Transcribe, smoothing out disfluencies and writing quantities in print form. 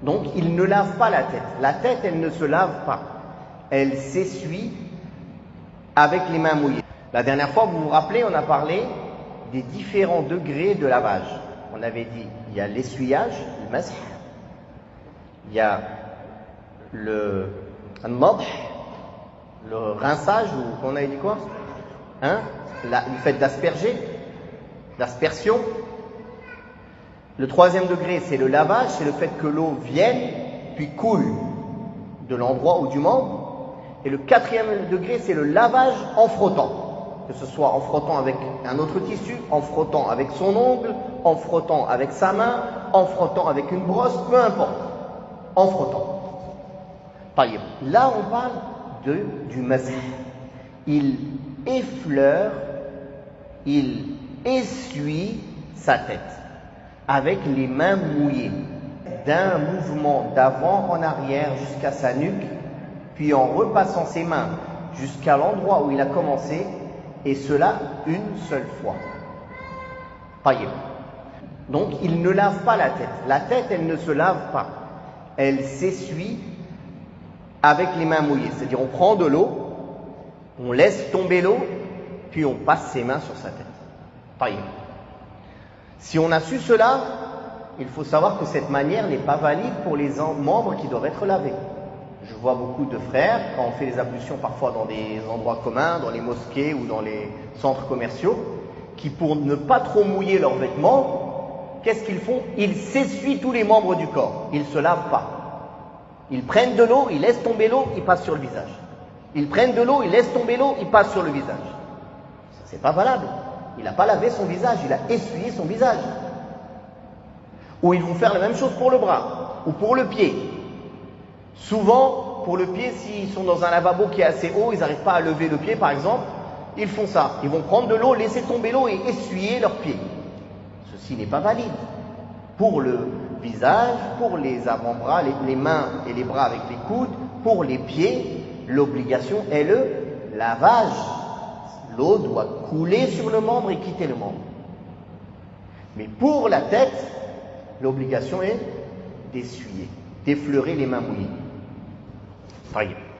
Donc, il ne lave pas la tête. La tête, elle ne se lave pas. Elle s'essuie avec les mains mouillées. La dernière fois, vous vous rappelez, on a parlé des différents degrés de lavage. On avait dit, il y a l'essuyage, le masih, il y a le nadh, le rinçage, ou on avait dit quoi, le fait d'asperger, l'aspersion. Le troisième degré, c'est le lavage, c'est le fait que l'eau vienne, puis coule de l'endroit ou du membre. Et le quatrième degré, c'est le lavage en frottant. Que ce soit en frottant avec un autre tissu, en frottant avec son ongle, en frottant avec sa main, en frottant avec une brosse, peu importe. En frottant. Par exemple, là, on parle du masih. Il effleure, il essuie sa tête avec les mains mouillées, d'un mouvement d'avant en arrière jusqu'à sa nuque, puis en repassant ses mains jusqu'à l'endroit où il a commencé, et cela une seule fois. Taïeb. Donc, il ne lave pas la tête. La tête, elle ne se lave pas. Elle s'essuie avec les mains mouillées. C'est-à-dire, on prend de l'eau, on laisse tomber l'eau, puis on passe ses mains sur sa tête. Taïeb. Si on a su cela, il faut savoir que cette manière n'est pas valide pour les membres qui doivent être lavés. Je vois beaucoup de frères, quand on fait les ablutions parfois dans des endroits communs, dans les mosquées ou dans les centres commerciaux, qui pour ne pas trop mouiller leurs vêtements, qu'est-ce qu'ils font? Ils s'essuient tous les membres du corps. Ils ne se lavent pas. Ils prennent de l'eau, ils laissent tomber l'eau, ils passent sur le visage. Ils prennent de l'eau, ils laissent tomber l'eau, ils passent sur le visage. Ça, c'est pas valable. Il n'a pas lavé son visage, il a essuyé son visage. Ou ils vont faire la même chose pour le bras, ou pour le pied. Souvent, pour le pied, s'ils sont dans un lavabo qui est assez haut, ils n'arrivent pas à lever le pied par exemple, ils font ça. Ils vont prendre de l'eau, laisser tomber l'eau et essuyer leurs pieds. Ceci n'est pas valide. Pour le visage, pour les avant-bras, les mains et les bras avec les coudes, pour les pieds, l'obligation est le lavage. L'eau doit couler sur le membre et quitter le membre. Mais pour la tête, l'obligation est d'essuyer, d'effleurer les mains mouillées.